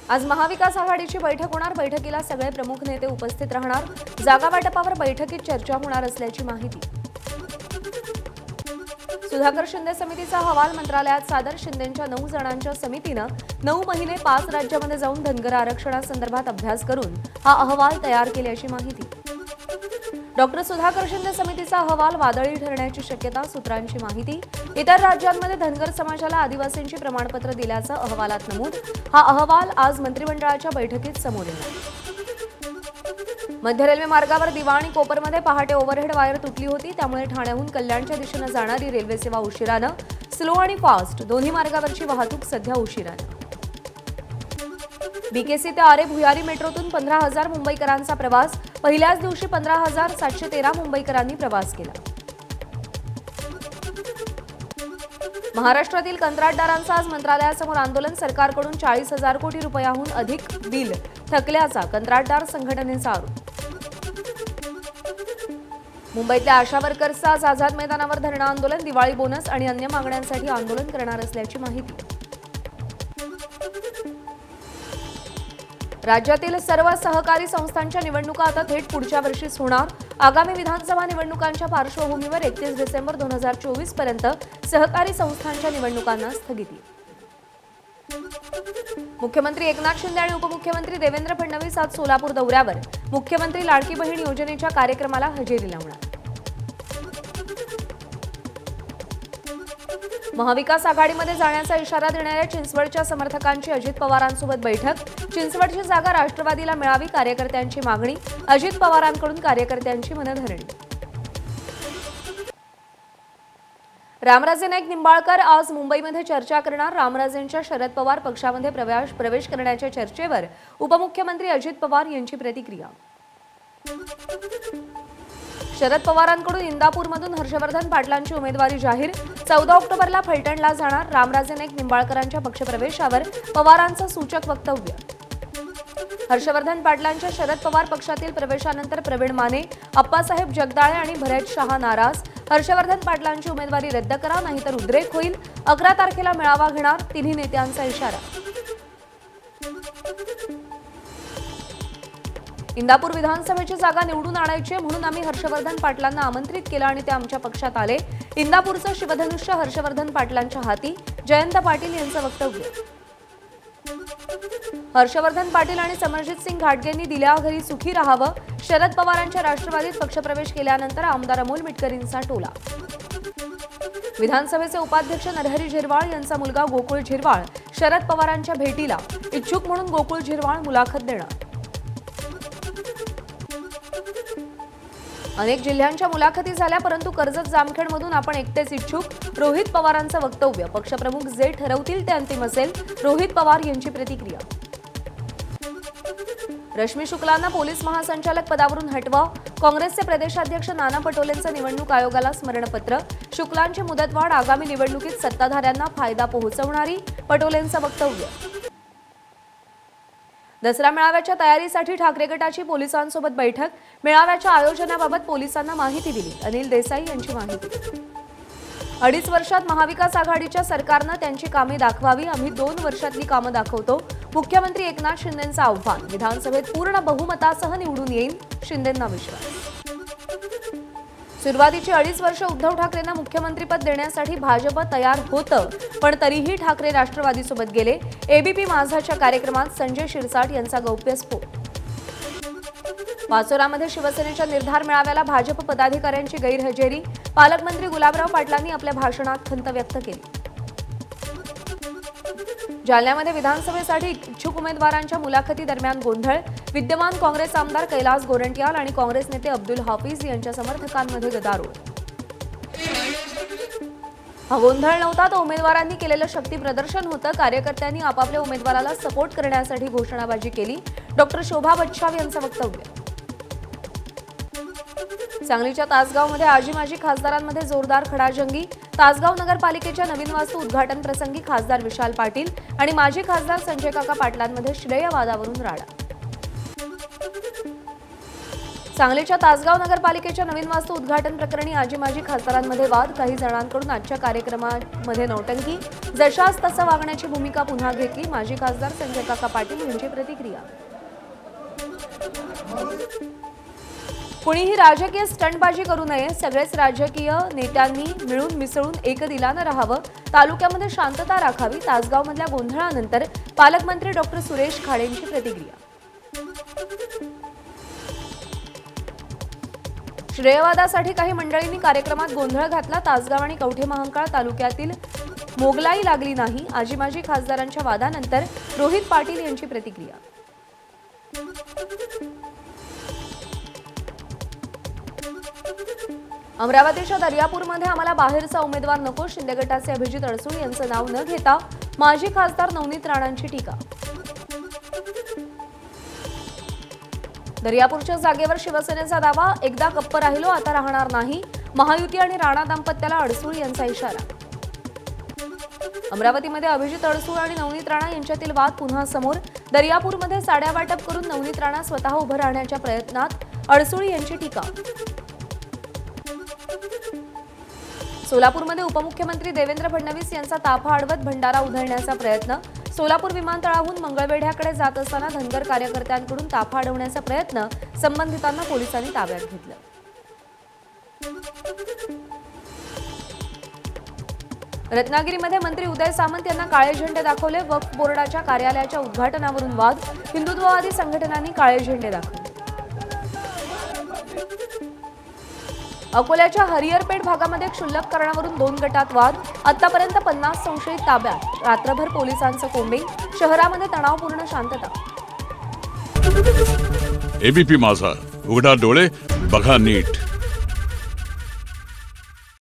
आज महाविकास आघाडीची बैठक होणार। बैठकीला सगळे प्रमुख नेते उपस्थित राहणार। जागा वाटपावर बैठकीत चर्चा होणार असल्याची माहिती। सुधाकर शिंदे समितीचा अहवाल मंत्रालयात सादर। शिंदेंच्या 9 जणांच्या समितीने 9 महिने 5 राज्यांमध्ये जाऊन धनगर आरक्षणासंदर्भात अभ्यास करून हा अहवाल तयार केल्याची माहिती। डॉक्टर सुधाकर शिंदे समितीचा अहवाल वादळी ठरण्याची शक्यता। सूत्रांची माहिती। इतर राज्यांमध्ये धनगर समाजाला आदिवासींची प्रमाणपत्र दिल्याचं अहवालात नमूद। हा अहवाल आज मंत्रिमंडळाच्या बैठकीत समोर येणार। मध्य रेल्वे मार्गावर दिवा आणि कोपरमध्ये पहाटे ओव्हरहेड वायर तुटली होती। त्यामुळे ठाण्याहून कल्याणच्या दिशेने जाणारी रेल्वे सेवा उशिराने, स्लो आणि फास्ट दोन्ही मार्गावरची वाहतूक सध्या उशिराने। बीकेसी ते आरे भुयारी मेट्रोतून 15,000 मुंबईकरांचा प्रवास। पहिल्याच दिवशी 15,713 मुंबईकरांनी प्रवास केला। महाराष्ट्रातील कंत्राटदारांचं आज मंत्रालयासमोर आंदोलन। सरकारकडून 40,000 कोटी रुपयांहून अधिक बिल थकल्याचा कंत्राटदार संघटनेचा आरोप। मुंबईतल्या आशा वर्कर्सचं आज आझाद मैदानावर धरणं आंदोलन। दिवाळी बोनस आणि अन्य मागण्यांसाठी आंदोलन करणार असल्याची माहिती। राज्यातील सर्व सहकारी संस्थांच्या निवडणुका आता थेट पुढच्या वर्षीच होणार। आगामी विधानसभा निवडणुकांच्या पार्श्वभूमीवर 31 डिसेंबर 2024 पर्यंत सहकारी संस्थांच्या निवडणुकांना स्थगिती। मुख्यमंत्री एकनाथ शिंदे आणि उपमुख्यमंत्री देवेंद्र फडणवीस आज सोलापूर दौऱ्यावर। मुख्यमंत्री लाडकी बहीण योजनेच्या कार्यक्रमाला हजेरी लावणार। महाविकास आघाडीमध्ये जाण्याचा इशारा देणाऱ्या चिंचवडच्या समर्थकांची अजित पवारांसोबत बैठक। चिंचवडची जागा राष्ट्रवादीला मिळावी, कार्यकर्त्यांची मागणी। अजित पवारांकडून कार्यकर्त्यांची मनधरणी। रामराजे नाईक निंबाळकर आज मुंबईमध्ये चर्चा करणार। रामराजेंच्या शरद पवार पक्षामध्ये प्रवेश करण्याच्या चर्चेवर उपमुख्यमंत्री अजित पवार यांची प्रतिक्रिया। शरद पवारांकडून इंदापूरमधून हर्षवर्धन पाटलांची उमेदवारी जाहीर। 14 ऑक्टोबरला फलटणला जाणार। रामराजे नाईक निंबाळकरांच्या पक्षप्रवेशावर पवारांचं सूचक वक्तव्य। हर्षवर्धन पाटलांच्या शरद पवार पक्षातील प्रवेशानंतर प्रवीण माने, अप्पासाहेब जगदाळे आणि भरत शहा नाराज। हर्षवर्धन पाटलांची उमेदवारी रद्द करा, नाहीतर उद्रेक होईल। 11 तारखेला मेळावा घेणार, तिन्ही नेत्यांचा इशारा। इंदापूर विधानसभेची जागा निवडून आणायची म्हणून आम्ही हर्षवर्धन पाटलांना आमंत्रित केलं आणि ते आमच्या पक्षात आले। इंदापूरचं शिवधनुष्य हर्षवर्धन पाटलांच्या हाती, जयंत पाटील यांचं वक्तव्य। हर्षवर्धन पाटील आणि समरजित सिंग घाटगेंनी दिल्या घरी सुखी राहावं। शरद पवारांच्या राष्ट्रवादीत पक्षप्रवेश केल्यानंतर आमदार अमोल मिटकरींचा टोला। विधानसभेचे उपाध्यक्ष नरहरी झिरवाळ यांचा मुलगा गोकुळ झिरवाळ शरद पवारांच्या भेटीला इच्छुक म्हणून गोकुळ झिरवाळ मुलाखत देणार। अनेक जिल्ह्यांच्या मुलाखती झाल्या, परंतु कर्जत जामखेडमधून आपण एकटेच इच्छुक। रोहित पवारांचं वक्तव्य। पक्षप्रमुख जे ठरवतील ते अंतिम असेल, रोहित पवार यांची प्रतिक्रिया। रश्मी शुक्लांना पोलीस महासंचालक पदावरून हटवा। काँग्रेसचे प्रदेशाध्यक्ष नाना पटोलेंचं निवडणूक आयोगाला स्मरणपत्र। शुक्लांची मुदतवाढ आगामी निवडणुकीत सत्ताधाऱ्यांना फायदा पोहोचवणारी, पटोलेंचं वक्तव्य। दसरा मेळाव्याच्या तयारीसाठी ठाकरे गटाची पोलिसांसोबत बैठक। मेळाव्याच्या आयोजनाबाबत पोलिसांना माहिती दिली। अनिल देसाई यांची माहिती। 2.5 वर्षात महाविकास आघाडीच्या सरकारनं त्यांची कामे दाखवावी। आम्ही 2 वर्षातली कामं दाखवतो। मुख्यमंत्री एकनाथ शिंदेंचं आव्हान। विधानसभेत पूर्ण बहुमतासह निवडून येईल, शिंदेंना विश्वास। सुरुवातीची 2.5 वर्ष उद्धव ठाकरेंना मुख्यमंत्रीपद देण्यासाठी भाजप तयार होतं, पण तरीही ठाकरे राष्ट्रवादीसोबत गेले। एबीपी माझाच्या कार्यक्रमात संजय शिरसाट यांचा गौप्यस्फोट। पाचोरामध्ये शिवसेनेच्या निर्धार मेळाव्याला भाजप पदाधिकाऱ्यांची गैरहजेरी। पालकमंत्री गुलाबराव पाटलांनी आपल्या भाषणात खंत व्यक्त केली। जालन्यामध्ये विधानसभेसाठी इच्छुक उमेदवारांच्या मुलाखती दरम्यान गोंधळ। विद्यमान काँग्रेस आमदार कैलास गोरंट्याल आणि काँग्रेस नेते अब्दुल हाफिज यांच्या समर्थकांमध्ये गदारोळ। हा गोंधळ नव्हता, तो उमेदवारांनी केलेलं शक्ती प्रदर्शन होतं। कार्यकर्त्यांनी आपापल्या उमेदवाराला सपोर्ट करण्यासाठी घोषणाबाजी केली। डॉक्टर शोभा बच्छाव यांचं वक्तव्य। सांगलीच्या तासगावमध्ये आजी माजी खासदारांमध्ये जोरदार खडाजंगी। तासगाव नगरपालिकेच्या नवीन वास्तू उद्घाटन प्रसंगी खासदार विशाल पाटील आणि माजी खासदार संजय काका पाटलांमध्ये श्रेयवादावरून राडा। सांगलीच्या तासगाव नगरपालिकेच्या नवीन वास्तू उद्घाटन प्रकरणी आजी माजी खासदारांमध्ये वाद. काही जणांकडून आजच्या कार्यक्रमामध्ये नौटंकी, जशास तसं वागण्याची भूमिका पुन्हा घेतली. माजी खासदार संजय काका पाटील यांची प्रतिक्रिया. कुणीही राजकीय स्टंटबाजी करू नये. सगळेच राजकीय नेत्यांनी मिळून मिसळून एक दिलानं राहावं. तालुक्यामध्ये शांतता राखावी. तासगावमधल्या गोंधळानंतर पालकमंत्री डॉक्टर सुरेश खाडेंची प्रतिक्रिया. श्रेयवादासाठी काही मंडळींनी कार्यक्रमात गोंधळ घातला. तासगाव आणि कवठे महांकाळ तालुक्यातील मोगलाई लागली नाही. आजी माजी खासदारांच्या वादानंतर रोहित पाटील यांची प्रतिक्रिया. अमरावतीच्या दर्यापूरमध्ये आम्हाला बाहेरचा उमेदवार नको. शिंदे गटाचे अभिजित अडसूळ यांचं नाव न घेता माजी खासदार नवनीत राणांची टीका. दर्यापूरच्या जागेवर शिवसेनेचा दावा. एकदा गप्प राहिलो, आता राहणार नाही. महायुती आणि राणा दाम्पत्याला अडसूळ यांचा इशारा. अमरावतीमध्ये अभिजित अडसूळ आणि नवनीत राणा यांच्यातील वाद पुन्हा समोर. दर्यापूरमध्ये साड्या वाटप करून नवनीत राणा स्वतः उभं राहण्याच्या प्रयत्नात. अडसूळ यांची टीका. सोलापूरमध्ये उपमुख्यमंत्री देवेंद्र फडणवीस यांचा ताफा अडवत भंडारा उधळण्याचा प्रयत्न. सोलापूर विमानतळाहून मंगळवेढ्याकडे जात असताना धनगर कार्यकर्त्यांकडून ताफा अडवण्याचा प्रयत्न. संबंधितांना पोलिसांनी ताब्यात घेतलं. रत्नागिरीमध्ये मंत्री उदय सामंत यांना काळे झेंडे दाखवले. वक्फ बोर्डाच्या कार्यालयाच्या उद्घाटनावरून वाद. हिंदुत्ववादी संघटनांनी काळे झेंडे दाखवले. अकोल्याच्या हरिहरपेठ भागामध्ये क्षुल्लक करणावरून 2 गटात वाद. आतापर्यंत 50 संशयित ताब्यात. रात्रभर पोलिसांचं कोंबिंग. शहरामध्ये तणावपूर्ण शांतता. एबीपी माझा, उघडा डोळे बघा नीट.